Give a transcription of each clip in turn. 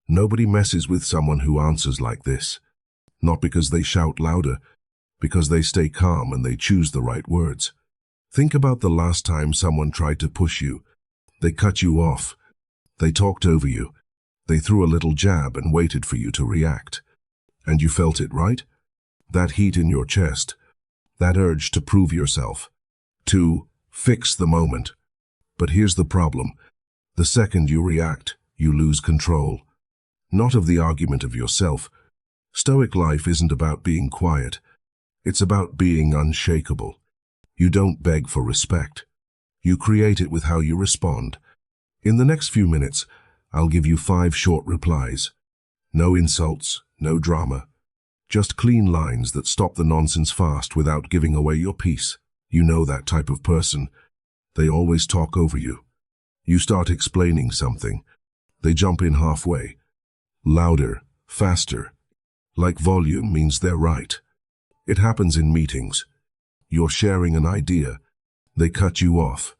Nobody messes with someone who answers like this. Not because they shout louder, because they stay calm and they choose the right words. Think about the last time someone tried to push you. They cut you off. They talked over you. They threw a little jab and waited for you to react. And you felt it, right? That heat in your chest. That urge to prove yourself. To fix the moment. But here's the problem. The second you react, you lose control. Not of the argument of yourself. Stoic life isn't about being quiet. It's about being unshakable. You don't beg for respect. You create it with how you respond. In the next few minutes, I'll give you 5 short replies. No insults, no drama. Just clean lines that stop the nonsense fast without giving away your peace. You know that type of person. They always talk over you. You start explaining something. They jump in halfway. Louder, faster. Like volume means they're right. It happens in meetings. You're sharing an idea. They cut you off.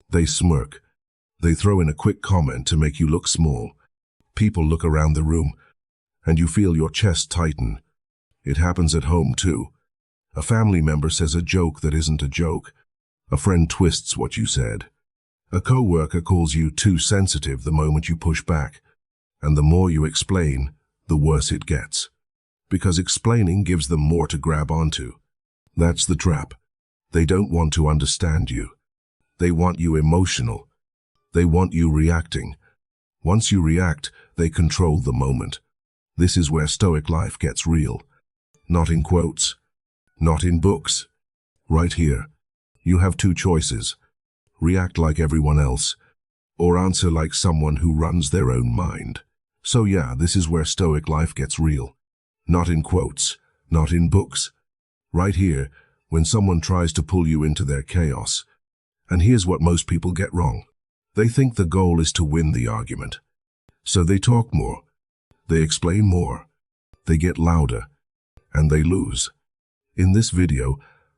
They smirk. They throw in a quick comment to make you look small. People look around the room, and you feel your chest tighten. It happens at home too. A family member says a joke that isn't a joke. A friend twists what you said. A co-worker calls you too sensitive the moment you push back. And the more you explain, the worse it gets. Because explaining gives them more to grab onto. That's the trap. They don't want to understand you. They want you emotional. They want you reacting. Once you react, they control the moment. This is where Stoic life gets real. Not in quotes. Not in books. Right here. You have 2 choices. React like everyone else, or answer like someone who runs their own mind. So yeah, this is where Stoic life gets real. Not in quotes. Not in books. Right here, when someone tries to pull you into their chaos. And here's what most people get wrong. They think the goal is to win the argument. So they talk more. They explain more. They get louder. And they lose. In this video,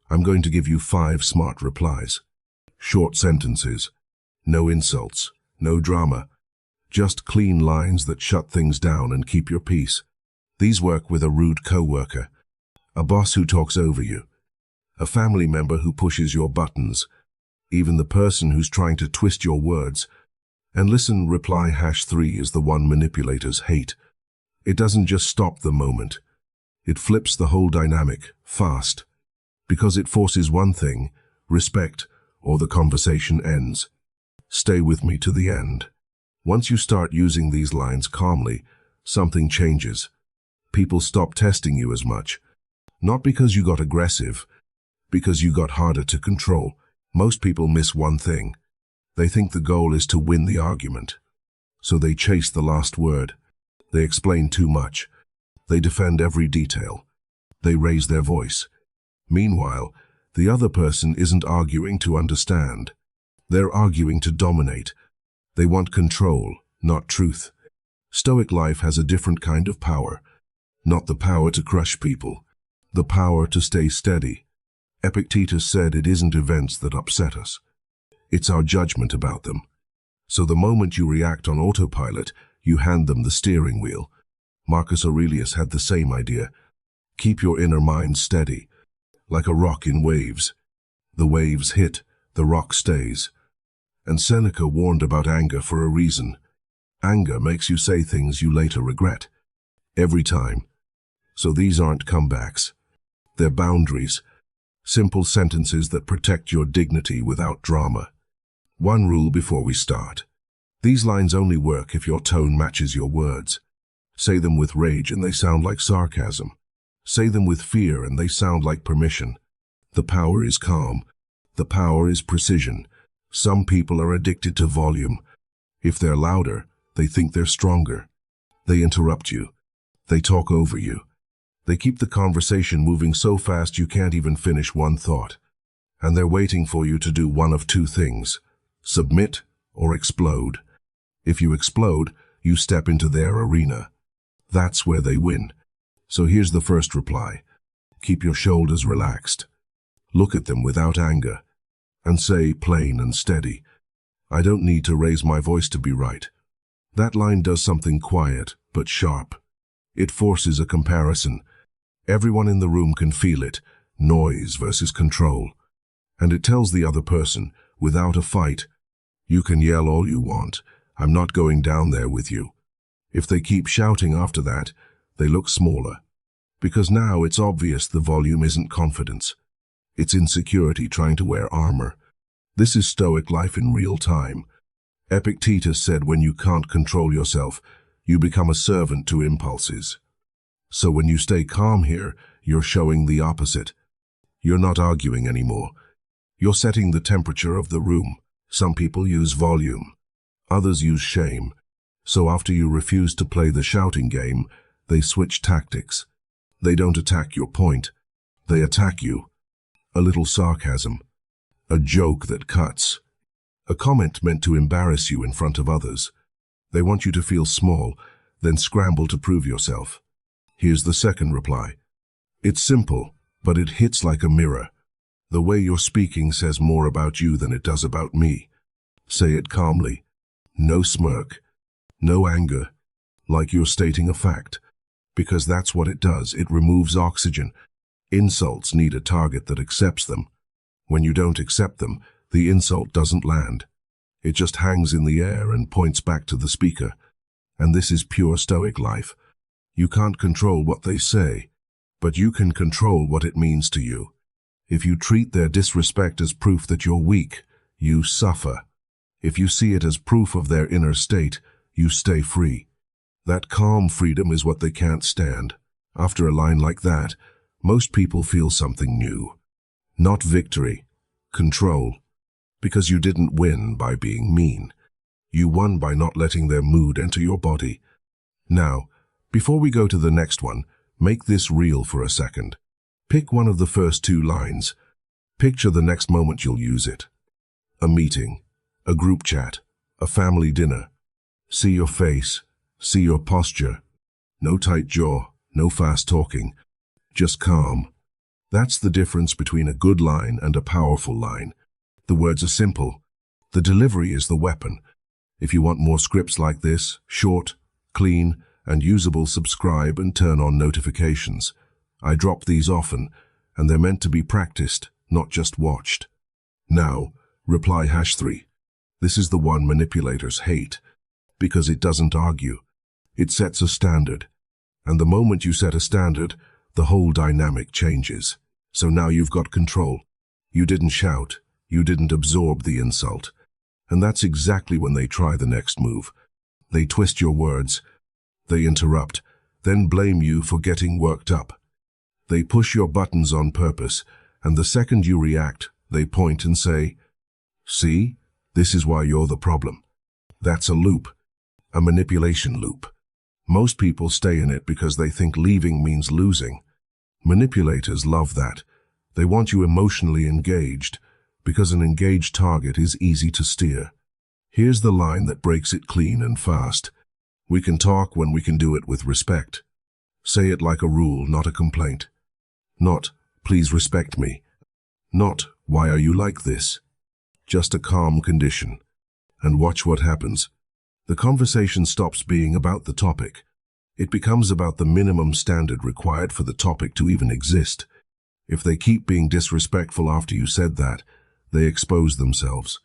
I'm going to give you 5 smart replies. Short sentences. No insults. No drama. Just clean lines that shut things down and keep your peace. These work with a rude co-worker. A boss who talks over you. A family member who pushes your buttons. Even the person who's trying to twist your words. And listen, reply #3 is the one manipulators hate. It doesn't just stop the moment. It flips the whole dynamic, fast. Because it forces one thing, respect, or the conversation ends. Stay with me to the end. Once you start using these lines calmly, something changes. People stop testing you as much. Not because you got aggressive, because you got harder to control. Most people miss one thing. They think the goal is to win the argument. So they chase the last word. They explain too much. They defend every detail. They raise their voice. Meanwhile, the other person isn't arguing to understand. They're arguing to dominate. They want control, not truth. Stoic life has a different kind of power. Not the power to crush people. The power to stay steady. Epictetus said it isn't events that upset us. It's our judgment about them. So the moment you react on autopilot, you hand them the steering wheel. Marcus Aurelius had the same idea. Keep your inner mind steady, like a rock in waves. The waves hit, the rock stays. And Seneca warned about anger for a reason. Anger makes you say things you later regret. Every time. So these aren't comebacks. They're boundaries. Simple sentences that protect your dignity without drama. One rule before we start. These lines only work if your tone matches your words. Say them with rage and they sound like sarcasm. Say them with fear and they sound like permission. The power is calm. The power is precision. Some people are addicted to volume. If they're louder, they think they're stronger. They interrupt you. They talk over you. They keep the conversation moving so fast you can't even finish one thought. And they're waiting for you to do one of 2 things. Submit or explode. If you explode, you step into their arena. That's where they win. So here's the first reply. Keep your shoulders relaxed. Look at them without anger. And say, plain and steady, I don't need to raise my voice to be right. That line does something quiet, but sharp. It forces a comparison. Everyone in the room can feel it, noise versus control. And it tells the other person, without a fight, you can yell all you want, I'm not going down there with you. If they keep shouting after that, they look smaller. Because now it's obvious the volume isn't confidence. It's insecurity trying to wear armor. This is Stoic life in real time. Epictetus said when you can't control yourself, you become a servant to impulses. So when you stay calm here, you're showing the opposite. You're not arguing anymore. You're setting the temperature of the room. Some people use volume. Others use shame. So after you refuse to play the shouting game, they switch tactics. They don't attack your point. They attack you. A little sarcasm. A joke that cuts. A comment meant to embarrass you in front of others. They want you to feel small, then scramble to prove yourself. Here's the second reply. It's simple, but it hits like a mirror. The way you're speaking says more about you than it does about me. Say it calmly. No smirk. No anger. Like you're stating a fact. Because that's what it does. It removes oxygen. Insults need a target that accepts them. When you don't accept them, the insult doesn't land. It just hangs in the air and points back to the speaker. And this is pure Stoic life. You can't control what they say, but you can control what it means to you. If you treat their disrespect as proof that you're weak, you suffer. If you see it as proof of their inner state, you stay free. That calm freedom is what they can't stand. After a line like that, most people feel something new. Not victory, control. Because you didn't win by being mean. You won by not letting their mood enter your body. Now, before we go to the next one, make this real for a second. Pick one of the first two lines. Picture the next moment you'll use it. A meeting, a group chat, a family dinner. See your face, see your posture. No tight jaw, no fast talking, just calm. That's the difference between a good line and a powerful line. The words are simple. The delivery is the weapon. If you want more scripts like this, short, clean, and usable, subscribe and turn on notifications. I drop these often, and they're meant to be practiced, not just watched. Now, reply #3. This is the one manipulators hate, because it doesn't argue. It sets a standard. And the moment you set a standard, the whole dynamic changes. So now you've got control. You didn't shout. You didn't absorb the insult. And that's exactly when they try the next move. They twist your words. They interrupt, then blame you for getting worked up. They push your buttons on purpose, and the second you react, they point and say, "See, this is why you're the problem." That's a loop, a manipulation loop. Most people stay in it because they think leaving means losing. Manipulators love that. They want you emotionally engaged, because an engaged target is easy to steer. Here's the line that breaks it clean and fast. We can talk when we can do it with respect. Say it like a rule, not a complaint. Not, "Please respect me." Not, "Why are you like this?" Just a calm condition. And watch what happens. The conversation stops being about the topic. It becomes about the minimum standard required for the topic to even exist. If they keep being disrespectful after you said that, they expose themselves.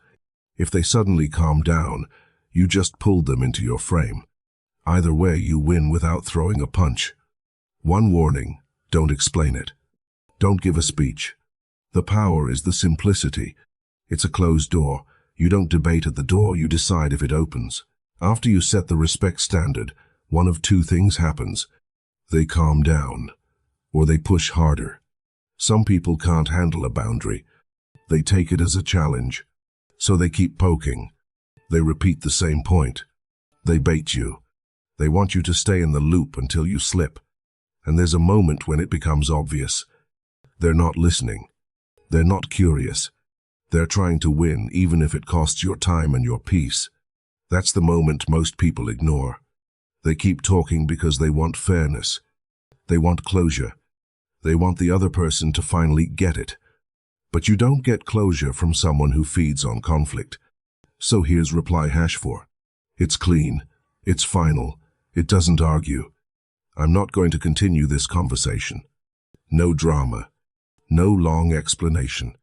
If they suddenly calm down, you just pulled them into your frame. Either way, you win without throwing a punch. One warning, don't explain it. Don't give a speech. The power is the simplicity. It's a closed door. You don't debate at the door, you decide if it opens. After you set the respect standard, one of two things happens. They calm down, or they push harder. Some people can't handle a boundary. They take it as a challenge. So they keep poking. They repeat the same point. They bait you. They want you to stay in the loop until you slip. And there's a moment when it becomes obvious. They're not listening. They're not curious. They're trying to win, even if it costs your time and your peace. That's the moment most people ignore. They keep talking because they want fairness. They want closure. They want the other person to finally get it. But you don't get closure from someone who feeds on conflict. So here's reply #4. It's clean. It's final. It doesn't argue. I'm not going to continue this conversation. No drama. No long explanation.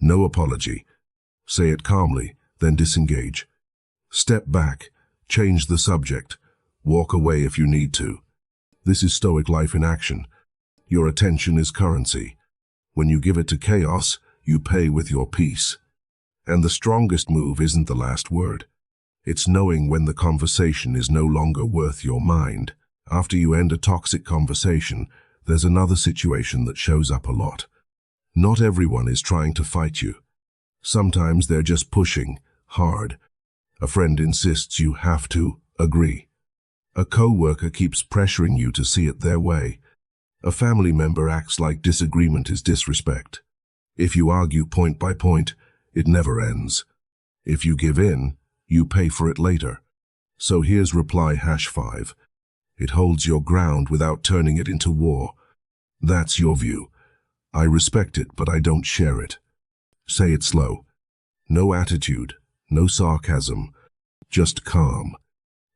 No apology. Say it calmly, then disengage. Step back. Change the subject. Walk away if you need to. This is Stoic Life in action. Your attention is currency. When you give it to chaos, you pay with your peace. And the strongest move isn't the last word. It's knowing when the conversation is no longer worth your mind. After you end a toxic conversation, there's another situation that shows up a lot. Not everyone is trying to fight you. Sometimes they're just pushing hard. A friend insists you have to agree. A co-worker keeps pressuring you to see it their way. A family member acts like disagreement is disrespect. If you argue point by point, it never ends. If you give in, you pay for it later. So here's reply #5. It holds your ground without turning it into war. That's your view. I respect it, but I don't share it. Say it slow. No attitude, no sarcasm, just calm.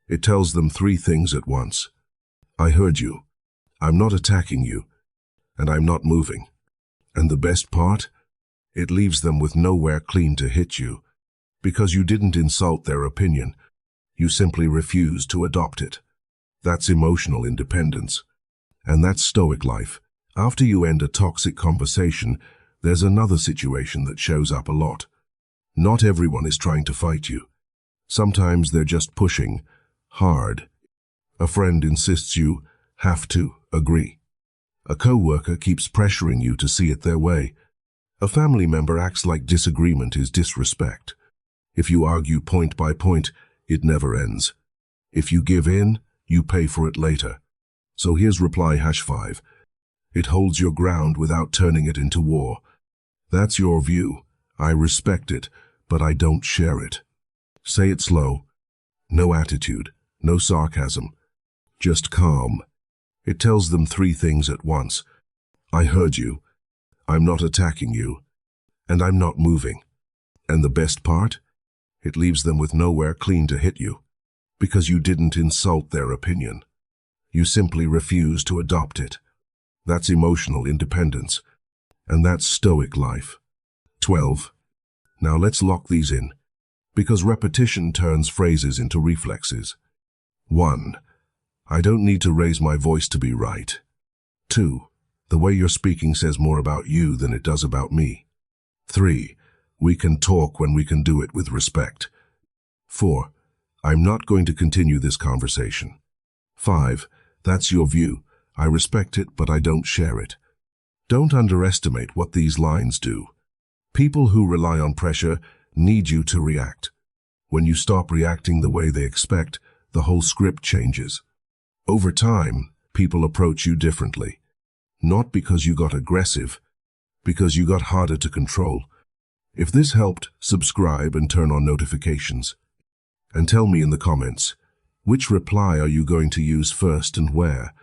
It tells them 3 things at once. I heard you. I'm not attacking you. And I'm not moving. And the best part? It leaves them with nowhere clean to hit you. Because you didn't insult their opinion. You simply refused to adopt it. That's emotional independence. And that's Stoic life. After you end a toxic conversation, there's another situation that shows up a lot. Not everyone is trying to fight you. Sometimes they're just pushing hard. A friend insists you have to agree. A co-worker keeps pressuring you to see it their way. A family member acts like disagreement is disrespect. If you argue point by point, it never ends. If you give in, you pay for it later. So here's reply #5. It holds your ground without turning it into war. That's your view. I respect it, but I don't share it. Say it slow. No attitude, no sarcasm, just calm. It tells them 3 things at once. I heard you. I'm not attacking you. And I'm not moving. And the best part? It leaves them with nowhere clean to hit you. Because you didn't insult their opinion. You simply refuse to adopt it. That's emotional independence. And that's Stoic life. 12. Now let's lock these in. Because repetition turns phrases into reflexes. 1. I don't need to raise my voice to be right. 2. The way you're speaking says more about you than it does about me. 3. We can talk when we can do it with respect. 4. I'm not going to continue this conversation. 5. That's your view. I respect it, but I don't share it. Don't underestimate what these lines do. People who rely on pressure need you to react. When you stop reacting the way they expect, the whole script changes. Over time, people approach you differently. Not because you got aggressive, because you got harder to control. If this helped, subscribe and turn on notifications. And tell me in the comments, which reply are you going to use first and where?